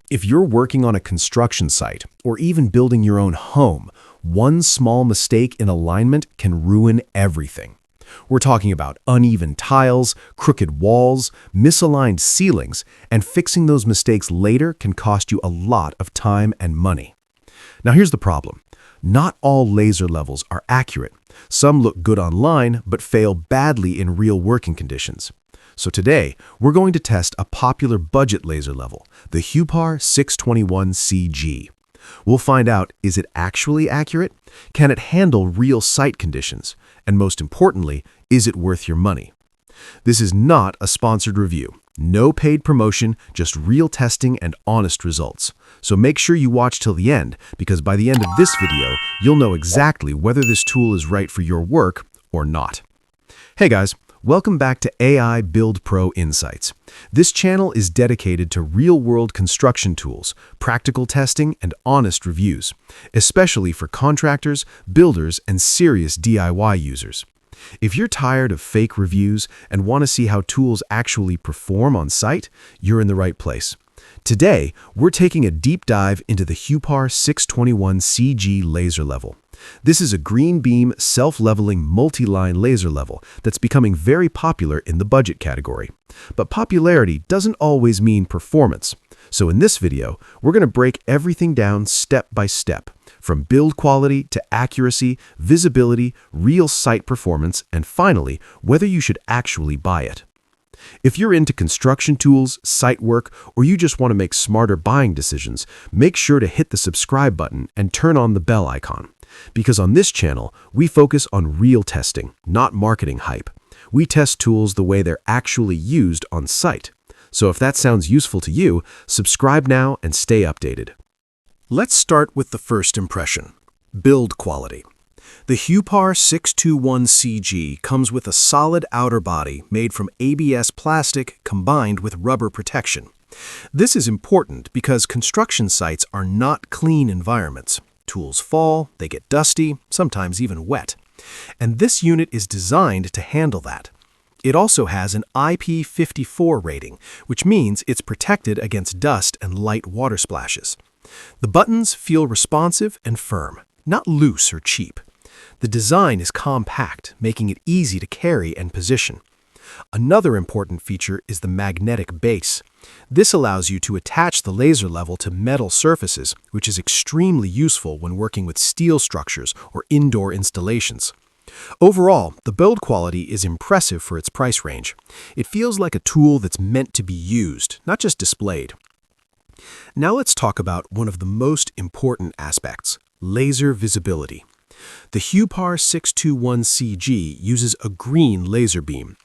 If you're working on a construction site or even building your own home, one small mistake in alignment can ruin everything. We're talking about uneven tiles, crooked walls, misaligned ceilings, and fixing those mistakes later can cost you a lot of time and money. Now here's the problem. Not all laser levels are accurate. Some look good online, but fail badly in real working conditions. So today, we're going to test a popular budget laser level, the Huepar 621CG. We'll find out, is it actually accurate? Can it handle real site conditions? And most importantly, is it worth your money? This is not a sponsored review. No paid promotion, just real testing and honest results. So make sure you watch till the end, because by the end of this video, you'll know exactly whether this tool is right for your work or not. Hey guys, welcome back to AI buildPro Insights. This channel is dedicated to real-world construction tools, practical testing, and honest reviews, especially for contractors, builders, and serious DIY users. If you're tired of fake reviews and want to see how tools actually perform on site, you're in the right place. Today, we're taking a deep dive into the Huepar 621CG laser level. This is a green beam, self-leveling, multi-line laser level that's becoming very popular in the budget category. But popularity doesn't always mean performance. So in this video, we're going to break everything down step by step, from build quality to accuracy, visibility, real site performance, and finally, whether you should actually buy it. If you're into construction tools, site work, or you just want to make smarter buying decisions, make sure to hit the subscribe button and turn on the bell icon. Because on this channel, we focus on real testing, not marketing hype. We test tools the way they're actually used on site. So if that sounds useful to you, subscribe now and stay updated. Let's start with the first impression, build quality. The Huepar 621CG comes with a solid outer body made from ABS plastic combined with rubber protection. This is important because construction sites are not clean environments. Tools fall, they get dusty, sometimes even wet. And this unit is designed to handle that. It also has an IP54 rating, which means it's protected against dust and light water splashes. The buttons feel responsive and firm, not loose or cheap. The design is compact, making it easy to carry and position. Another important feature is the magnetic base. This allows you to attach the laser level to metal surfaces, which is extremely useful when working with steel structures or indoor installations. Overall, the build quality is impressive for its price range. It feels like a tool that's meant to be used, not just displayed. Now let's talk about one of the most important aspects, laser visibility. The Huepar 621CG uses a green laser beam.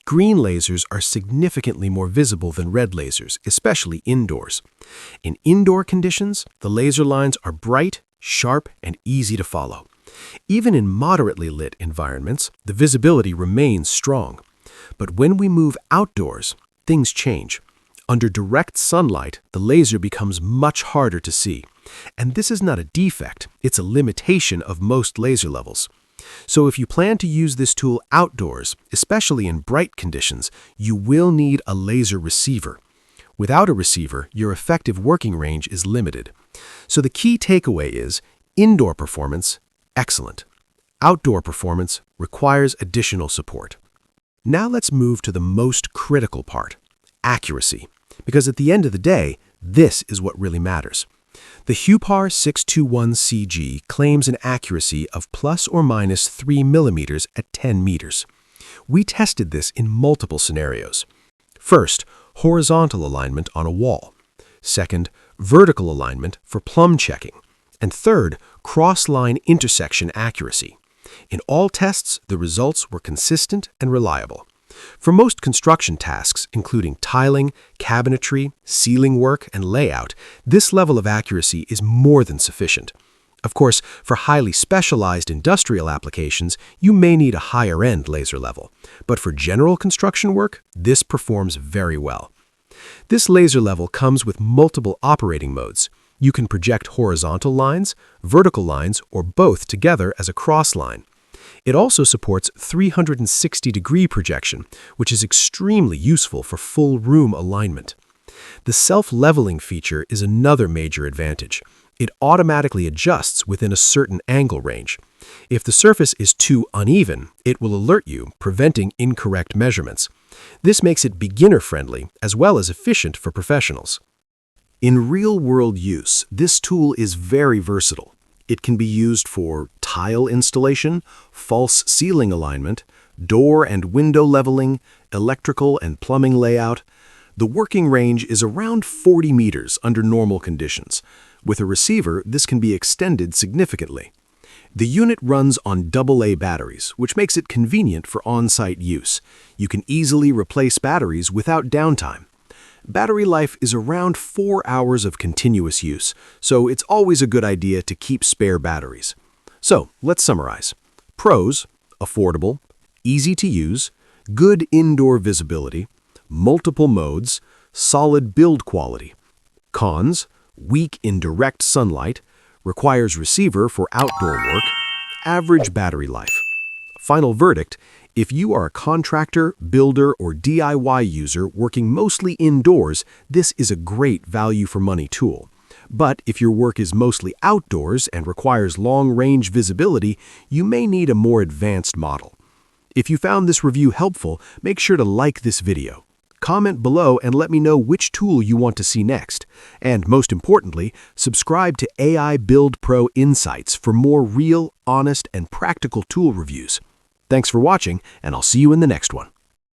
Green lasers are significantly more visible than red lasers, especially indoors. In indoor conditions, the laser lines are bright, sharp, and easy to follow. Even in moderately lit environments, the visibility remains strong. But when we move outdoors, things change. Under direct sunlight, the laser becomes much harder to see. And this is not a defect, it's a limitation of most laser levels. So if you plan to use this tool outdoors, especially in bright conditions, you will need a laser receiver. Without a receiver, your effective working range is limited. So the key takeaway is, indoor performance, excellent. Outdoor performance requires additional support. Now let's move to the most critical part, accuracy. Because at the end of the day, this is what really matters. The Huepar 621CG claims an accuracy of plus or minus 3 millimeters at 10 meters. We tested this in multiple scenarios. First, horizontal alignment on a wall. Second, vertical alignment for plumb checking. And third, cross-line intersection accuracy. In all tests, the results were consistent and reliable. For most construction tasks, including tiling, cabinetry, ceiling work, and layout, this level of accuracy is more than sufficient. Of course, for highly specialized industrial applications, you may need a higher-end laser level. But for general construction work, this performs very well. This laser level comes with multiple operating modes. You can project horizontal lines, vertical lines, or both together as a cross line. It also supports 360-degree projection, which is extremely useful for full room alignment. The self-leveling feature is another major advantage. It automatically adjusts within a certain angle range. If the surface is too uneven, it will alert you, preventing incorrect measurements. This makes it beginner-friendly as well as efficient for professionals. In real-world use, this tool is very versatile. It can be used for tile installation, false ceiling alignment, door and window leveling, electrical and plumbing layout. The working range is around 40 meters under normal conditions. With a receiver, this can be extended significantly. The unit runs on AA batteries, which makes it convenient for on-site use. You can easily replace batteries without downtime. Battery life is around 4 hours of continuous use, so it's always a good idea to keep spare batteries. So, let's summarize. Pros: affordable, easy to use, good indoor visibility, multiple modes, solid build quality. Cons: weak in direct sunlight, requires receiver for outdoor work, average battery life. Final verdict: if you are a contractor, builder, or DIY user working mostly indoors, this is a great value-for-money tool. But if your work is mostly outdoors and requires long-range visibility, you may need a more advanced model. If you found this review helpful, make sure to like this video. Comment below and let me know which tool you want to see next. And most importantly, subscribe to AI buildPro Insights for more real, honest, and practical tool reviews. Thanks for watching, and I'll see you in the next one.